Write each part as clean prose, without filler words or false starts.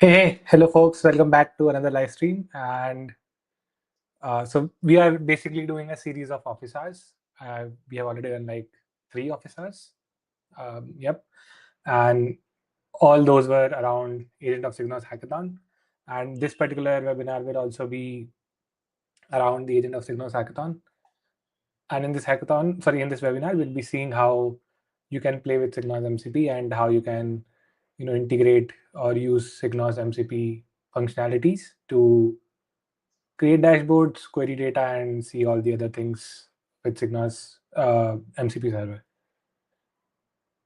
Hey, hello folks, welcome back to another live stream. And so we are basically doing a series of office hours. We have already done like 3 office hours. Yep. And all those were around Agent of SigNoz hackathon. And this particular webinar will also be around the Agent of SigNoz hackathon. And in this webinar, we'll be seeing how you can play with SigNoz MCP and how you can, integrate or use SigNoz MCP functionalities to create dashboards, query data, and see all the other things with SigNoz MCP server.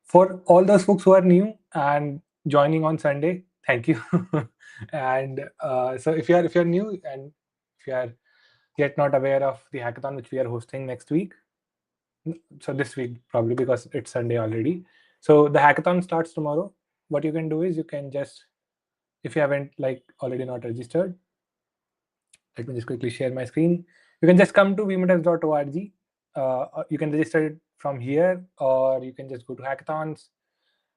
For all those folks who are new and joining on Sunday, thank you. And so if you're new and if you are yet not aware of the hackathon which we are hosting next week, so this week probably because it's Sunday already. So the hackathon starts tomorrow. What you can do is you can just, if you haven't already not registered, let me just quickly share my screen. You can just come to vmodels.org. You can register it from here, or you can just go to hackathons,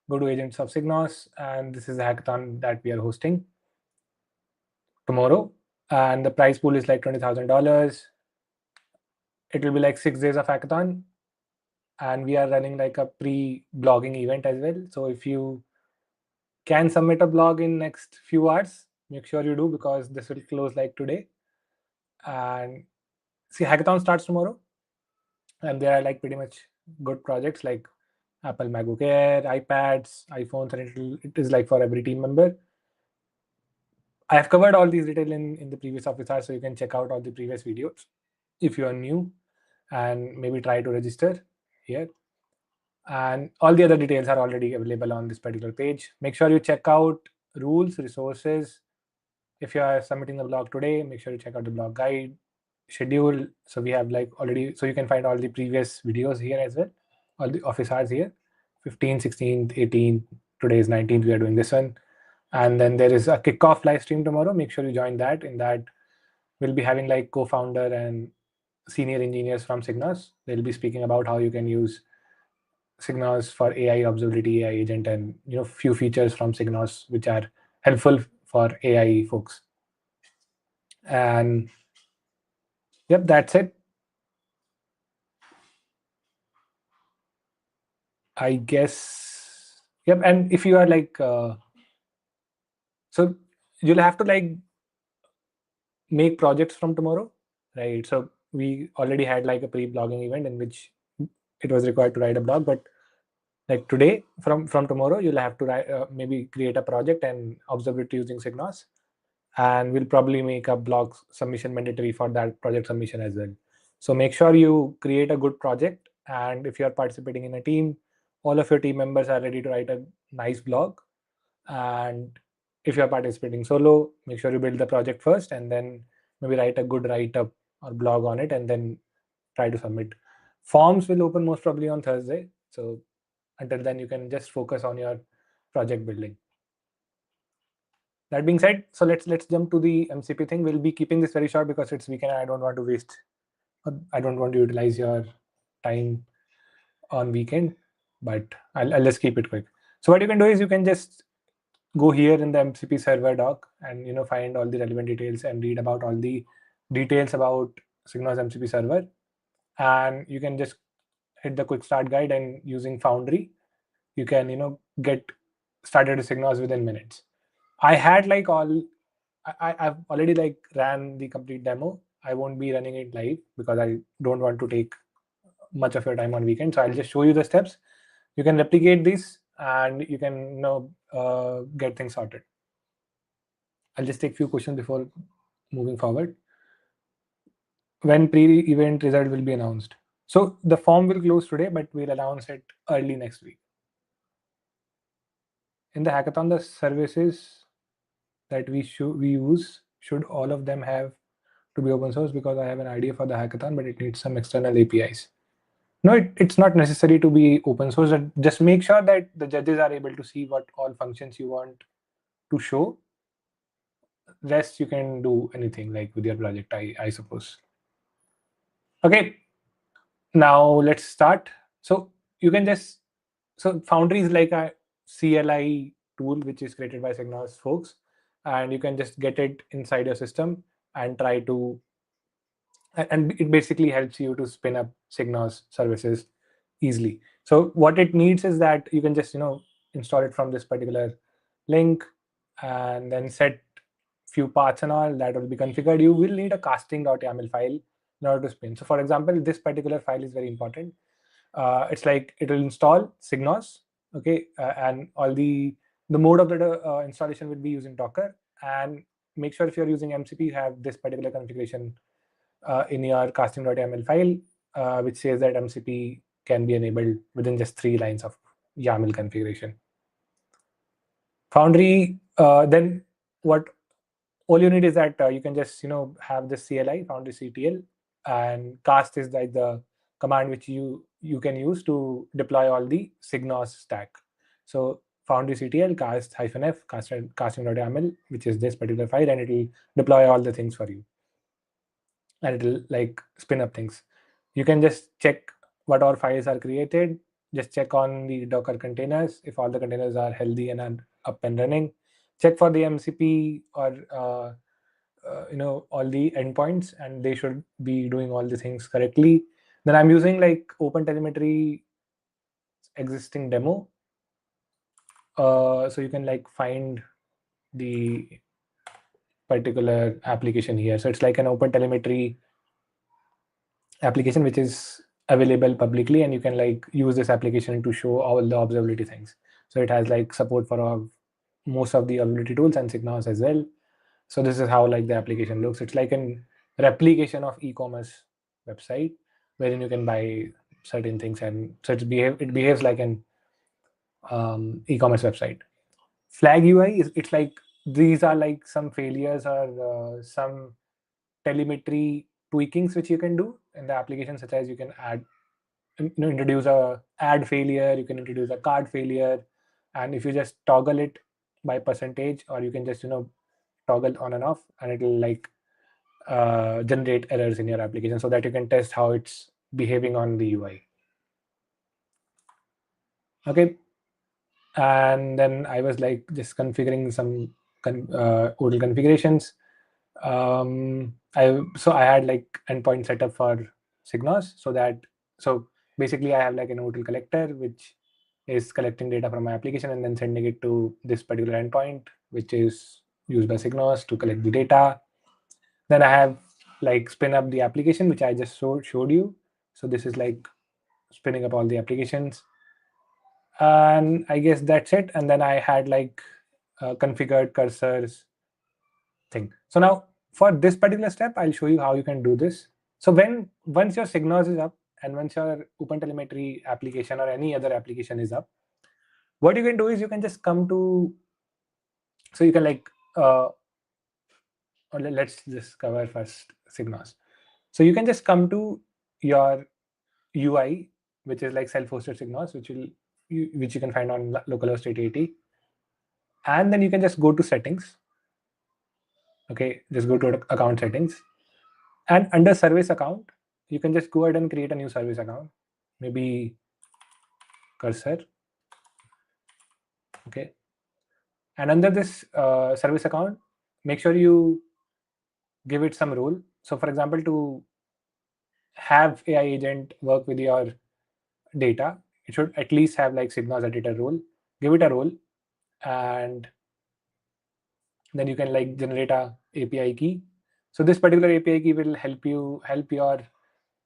go to Agents of SigNoz, and this is the hackathon that we are hosting tomorrow. And the prize pool is like $20,000. It will be like 6 days of hackathon, and we are running like a pre-blogging event as well. So if you can submit a blog in next few hours, make sure you do, because this will close like today. And see, hackathon starts tomorrow, and there are like pretty much good projects like Apple MacBook Air, iPads, iPhones, and it is like for every team member. I have covered all these detail in the previous office hours, so you can check out all the previous videos if you are new, and maybe try to register here. And all the other details are already available on this particular page. Make sure you check out rules, resources. If you are submitting the blog today, make sure you check out the blog guide, schedule. So we have like already, so you can find all the previous videos here as well, all the office hours here, 15th, 16th, 18th, today is 19th, we are doing this one. And then there is a kickoff live stream tomorrow. Make sure you join that. In that, we'll be having like co-founder and senior engineers from SigNoz. They'll be speaking about how you can use SigNoz for AI observability, AI agent, and few features from SigNoz which are helpful for AI folks. And yep, that's it. I guess. Yep. And if you are like, so you'll have to like make projects from tomorrow, right? So we already had like a pre-blogging event in which it was required to write a blog, but like today, from tomorrow, you'll have to write, maybe create a project and observe it using SigNoz, and we'll probably make a blog submission mandatory for that project submission as well. So make sure you create a good project, and if you are participating in a team, all of your team members are ready to write a nice blog. And if you are participating solo, make sure you build the project first and then maybe write a good write-up or blog on it and then try to submit. Forms will open most probably on Thursday, so until then you can just focus on your project building. That being said, so let's jump to the MCP thing. We'll be keeping this very short because it's weekend. I don't want to utilize your time on weekend, but I'll just keep it quick. So what you can do is you can just go here in the MCP server doc and find all the relevant details and read about all the details about SigNoz MCP server, and you can just hit the quick start guide, and using Foundry you can get started with SigNoz within minutes. I had like I've already like ran the complete demo. I won't be running it live because I don't want to take much of your time on weekend. So I'll just show you the steps. You can replicate this and you can get things sorted. I'll just take a few questions before moving forward. When pre-event result will be announced? So the form will close today, but we'll announce it early next week. In the hackathon, the services that we use, should all of them have to be open source? Because I have an idea for the hackathon, but it needs some external APIs. No, it's not necessary to be open source. Just make sure that the judges are able to see what all functions you want to show. Rest you can do anything like with your project, I suppose. Okay, now let's start. So you can just, so Foundry is like a CLI tool which is created by SigNoz folks, and you can just get it inside your system and try to, and it basically helps you to spin up SigNoz services easily. So what it needs is that you can just install it from this particular link, and then set few paths and all that will be configured. You will need a casting.yaml file in order to spin. So for example, this particular file is very important. It's like it will install SigNoz, okay, and all the mode of the installation will be using Docker. And make sure if you're using MCP, you have this particular configuration in your casting.yaml file, which says that MCP can be enabled within just 3 lines of YAML configuration. Foundry, then what all you need is that you can just have this CLI, Foundry CTL, and cast is like the command which you can use to deploy all the SigNoz stack. So Foundry CTL cast -f casting.yaml, which is this particular file, and it will deploy all the things for you, and it will like spin up things. You can just check what all files are created. Just check on the Docker containers if all the containers are healthy and are up and running. Check for the MCP or all the endpoints, and they should be doing all the things correctly. Then I'm using like OpenTelemetry existing demo, so you can like find the particular application here. So it's like an OpenTelemetry application which is available publicly, and you can like use this application to show all the observability things. So it has like support for most of the observability tools and SigNoz as well. So this is how like the application looks. It's like an replication of e-commerce website wherein you can buy certain things, and so it behaves like an e-commerce website. Flag UI is, it's like these are like some failures or some telemetry tweakings which you can do in the application, such as you can add introduce a ad failure, you can introduce a card failure, and if you just toggle it by percentage, or you can just toggle on and off, and it will like generate errors in your application so that you can test how it's behaving on the UI. Okay, and then I was like just configuring some ODL configurations. I had like endpoint setup for SigNoz, so basically I have like an ODL collector which is collecting data from my application and then sending it to this particular endpoint, which is used by SigNoz to collect the data. Then I have like spin up the application, which I just showed you. So this is like spinning up all the applications, and I guess that's it. And then I had like configured cursors thing. So now for this particular step, I'll show you how you can do this. So once your SigNoz is up, and once your OpenTelemetry application or any other application is up, what you can do is you can just come to, so you can like or let's just cover first SigNoz. So you can just come to your UI, which is like self-hosted SigNoz, which you can find on localhost 8080, and then you can just go to settings. Okay, just go to account settings, and under service account, you can just go ahead and create a new service account, maybe cursor. Okay, and under this service account, make sure you give it some role. So for example, to have AI agent work with your data, it should at least have like SigNoz editor role. Give it a role, and then you can like generate a API key. So this particular API key will help your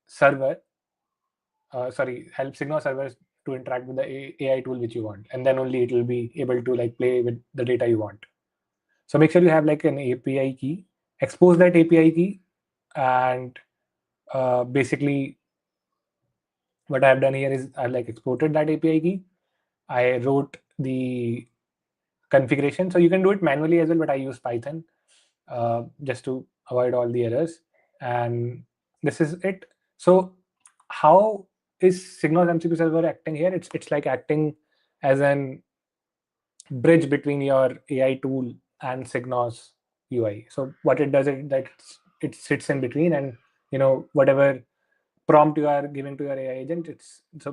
server, help SigNoz servers to interact with the AI tool which you want, and then only it will be able to like play with the data you want. So make sure you have like an API key, expose that API key, and basically what I've done here is I've like exported that API key. I wrote the configuration, so you can do it manually as well, but I use Python just to avoid all the errors. And this is it. So how is SigNoz MCP server acting here? It's like acting as an bridge between your AI tool and SigNoz UI. So what it does is that it sits in between, and whatever prompt you are giving to your AI agent,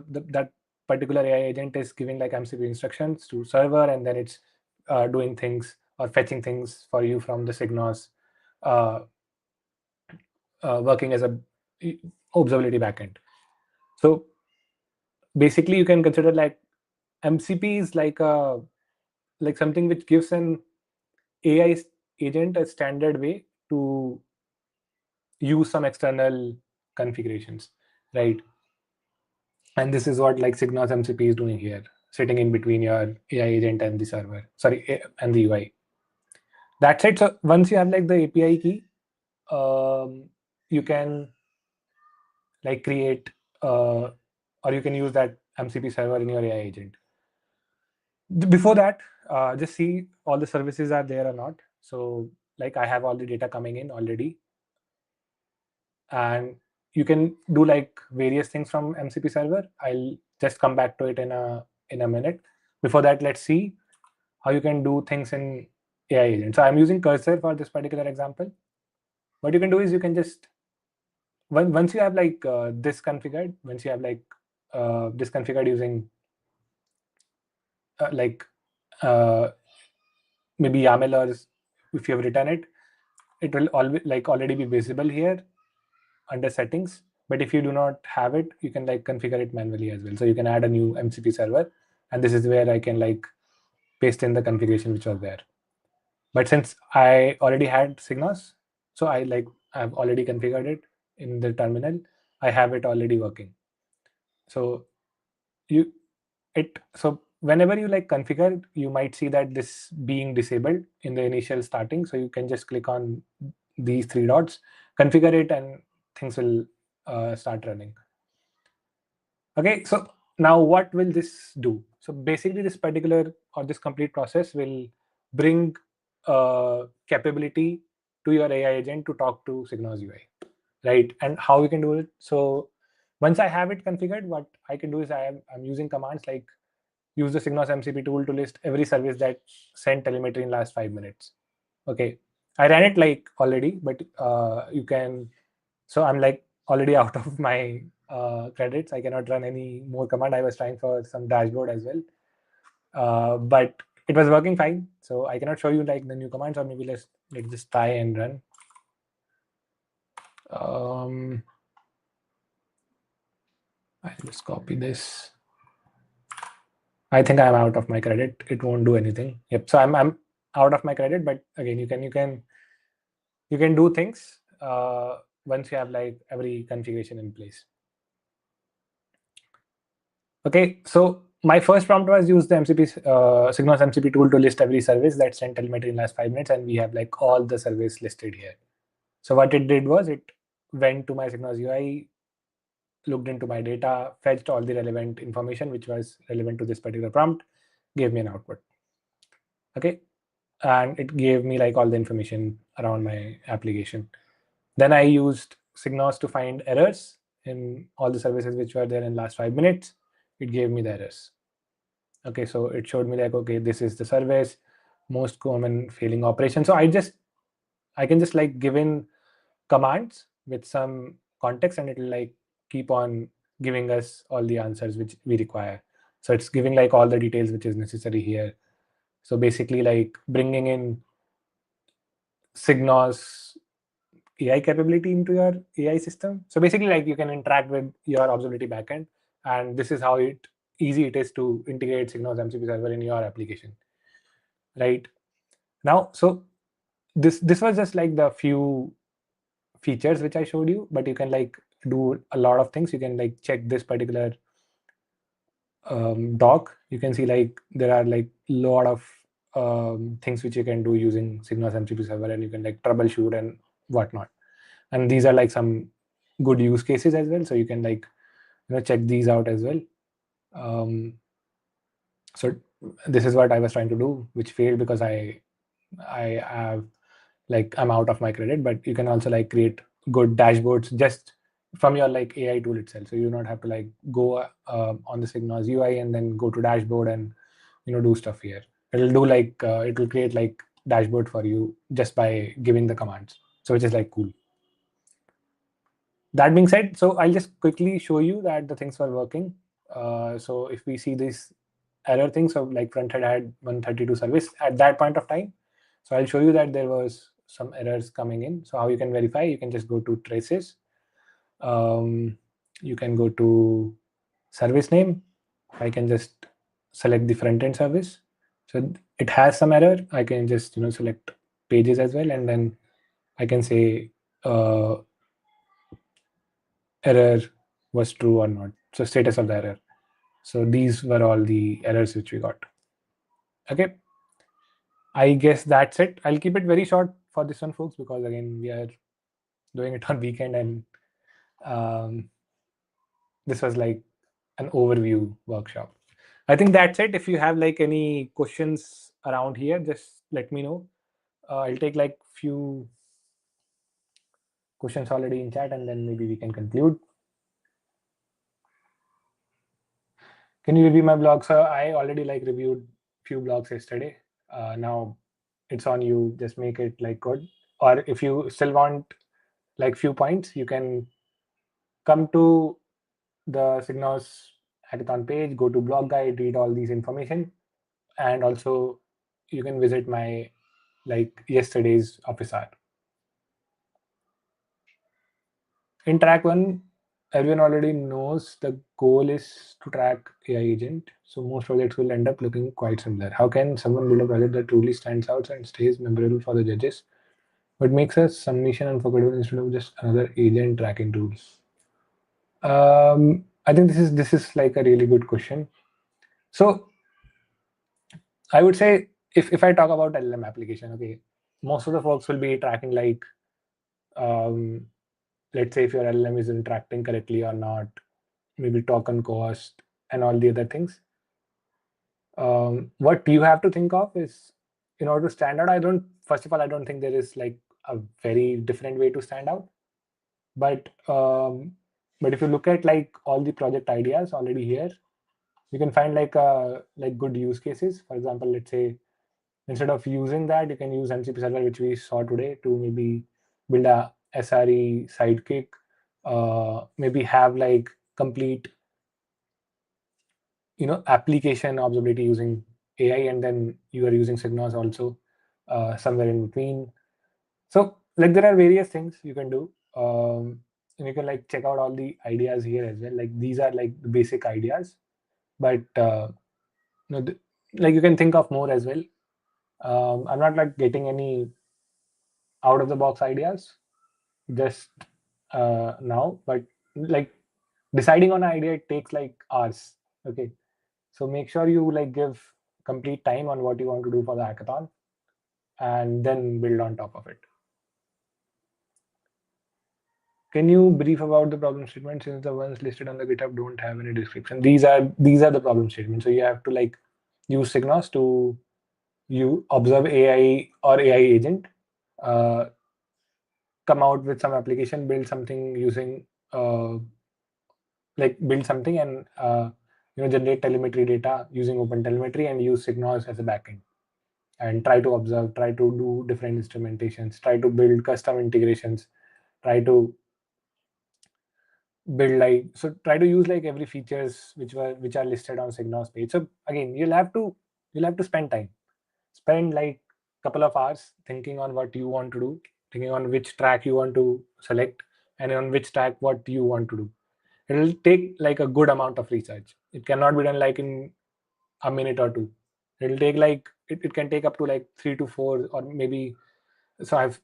that particular AI agent is giving like MCP instructions to server, and then it's doing things or fetching things for you from the SigNoz, working as a observability backend. So basically, you can consider like MCP is like something which gives an AI agent a standard way to use some external configurations, right? And this is what like SigNoz MCP is doing here, sitting in between your AI agent and the server, and the UI. That's it. So once you have like the API key, you can like create or you can use that MCP server in your AI agent. Before that, just see all the services are there or not. So like I have all the data coming in already, and you can do like various things from MCP server. I'll just come back to it in a minute. Before that, let's see how you can do things in AI agent. So I'm using Cursor for this particular example. What you can do is you can just once you have like this configured, once you have like this configured using like maybe YAML, or if you have written it, it will always like already be visible here under settings. But if you do not have it, you can like configure it manually as well. So you can add a new MCP server, and this is where I can like paste in the configuration which was there. But since I already had SigNoz, so I've already configured it in the terminal. I have it already working. So so whenever you like configure, you might see that this being disabled in the initial starting. So you can just click on these three dots, configure it, and things will start running. Okay, so now what will this do? So basically this particular or this complete process will bring capability to your AI agent to talk to SigNoz UI, right? And how we can do it. So once I have it configured, what I can do is I'm using commands like use the SigNoz MCP tool to list every service that sent telemetry in last 5 minutes. Okay, I ran it like already, but you can. So I'm like already out of my credits. I cannot run any more command. I was trying for some dashboard as well, but it was working fine. So I cannot show you like the new commands, or maybe let's just try and run. I'll just copy this. I think I'm out of my credit. It won't do anything. Yep. So I'm out of my credit, but again, you can do things once you have like every configuration in place. Okay, so my first prompt was use the SigNoz MCP tool to list every service that sent telemetry in last 5 minutes, and we have like all the service listed here. So what it did was it went to my SigNoz UI, looked into my data, fetched all the relevant information which was relevant to this particular prompt, gave me an output. Okay, and it gave me like all the information around my application. Then I used SigNoz to find errors in all the services which were there in last 5 minutes. It gave me the errors. Okay, so it showed me like, okay, this is the service, most common failing operation. So I can just like give in commands with some context, and it will like keep on giving us all the answers which we require. So it's giving like all the details which is necessary here. So basically like bringing in SigNoz AI capability into your AI system. So basically like you can interact with your observability backend, and this is how easy it is to integrate SigNoz MCP server in your application, right? Now, so this was just like the few features which I showed you, but you can like do a lot of things. You can like check this particular doc. You can see like there are like lot of things which you can do using SigNoz MCP server, and you can like troubleshoot and whatnot. And these are like some good use cases as well. So you can like check these out as well. So this is what I was trying to do, which failed because I have like I'm out of my credit. But you can also like create good dashboards just from your like AI tool itself. So you do not have to like go on the SigNoz UI and then go to dashboard and do stuff here. It'll do like it will create like dashboard for you just by giving the commands. So which is like cool. That being said, so I'll just quickly show you that the things were working. So if we see this error thing, so like fronthead had 132 service at that point of time. So I'll show you that there was some errors coming in. So how you can verify, you can just go to traces. You can go to service name. I can just select the front end service. So it has some error. I can just select pages as well, and then I can say error was true or not. So status of the error. So these were all the errors which we got. Okay. I guess that's it. I'll keep it very short for this one, folks, because again, we are doing it on weekend, and this was like an overview workshop. I think that's it. If you have like any questions around here, just let me know. I'll take like few questions already in chat, and then maybe we can conclude. Can you review my blog, sir? I already like reviewed few blogs yesterday. Now it's on you. Just make it like good. Or if you still want like few points, you can come to the SigNoz hackathon page, go to blog guide, read all these information, and also you can visit my like yesterday's office hour. In track 1, everyone already knows the goal is to track AI agent. So most projects will end up looking quite similar. How can someone build a project that truly stands out and stays memorable for the judges? What makes a submission unforgettable instead of just another agent tracking tools? I think this is like a really good question. So I would say if I talk about LLM application, okay, most of the folks will be tracking like let's say if your LLM is interacting correctly or not, maybe token cost and all the other things. What you have to think of is, in order to stand out, first of all, I don't think there is like a very different way to stand out. But if you look at like all the project ideas already here, you can find like good use cases. For example, let's say instead of using that, you can use MCP server, which we saw today, to maybe build a SRE sidekick, maybe have like complete application observability using AI, and then you are using SigNoz also somewhere in between. So like there are various things you can do, and you can like check out all the ideas here as well. Like these are like the basic ideas, but like you can think of more as well. I'm not like getting any out of the box ideas just now, but like deciding on an idea, it takes like hours. Okay, so make sure you like give complete time on what you want to do for the hackathon, and then build on top of it. Can you brief about the problem statement, since the ones listed on the GitHub don't have any description? These are the problem statements. So you have to like use SigNoz to you observe AI or AI agent, come out with some application, build something using like build something and generate telemetry data using OpenTelemetry and use SigNoz as a backend, and try to observe, try to do different instrumentations, try to build custom integrations, try to build like, so try to use like every features which are listed on SigNoz page. So again, you'll have to spend like couple of hours thinking on what you want to do, thinking on which track you want to select, and on which track what you want to do. It'll take like a good amount of research. It cannot be done like in a minute or two. It'll take like it can take up to like 3 to 4 or maybe. So I've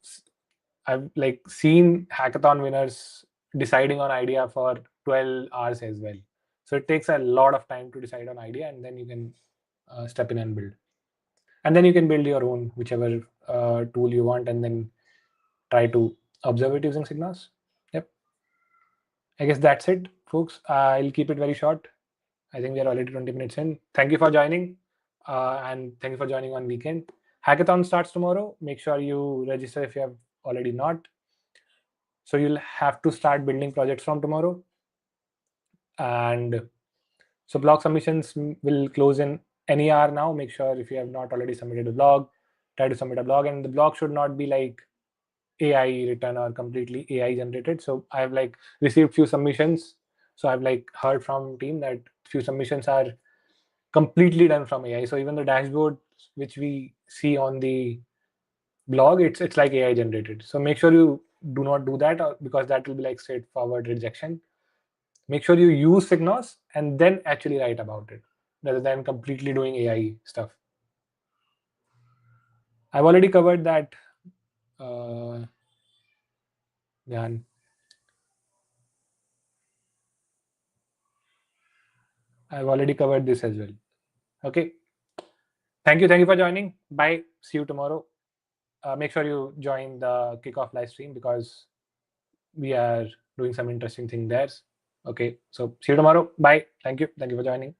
like seen hackathon winners deciding on idea for 12 hours as well. So it takes a lot of time to decide on idea, and then you can step in and build. And then you can build your own whichever tool you want, and then try to observe it using SigNoz. Yep. I guess that's it, folks. I'll keep it very short. I think we are already 20 minutes in. Thank you for joining, and thank you for joining on weekend. Hackathon starts tomorrow. Make sure you register if you have already not. So you'll have to start building projects from tomorrow. And so blog submissions will close in any hour now. Make sure if you have not already submitted a blog, try to submit a blog. And the blog should not be like AI written or completely AI generated. So I've like received few submissions. So I've like heard from team that few submissions are completely done from AI. So even the dashboard which we see on the blog, it's like AI generated. So make sure you do not do that, because that will be like straightforward rejection. Make sure you use SigNoz and then actually write about it, rather than completely doing AI stuff. I've already covered that. Dhyan. I've already covered this as well. Okay. Thank you for joining. Bye. See you tomorrow. Make sure you join the kickoff live stream, because we are doing some interesting thing there. Okay. So see you tomorrow. Bye. Thank you for joining.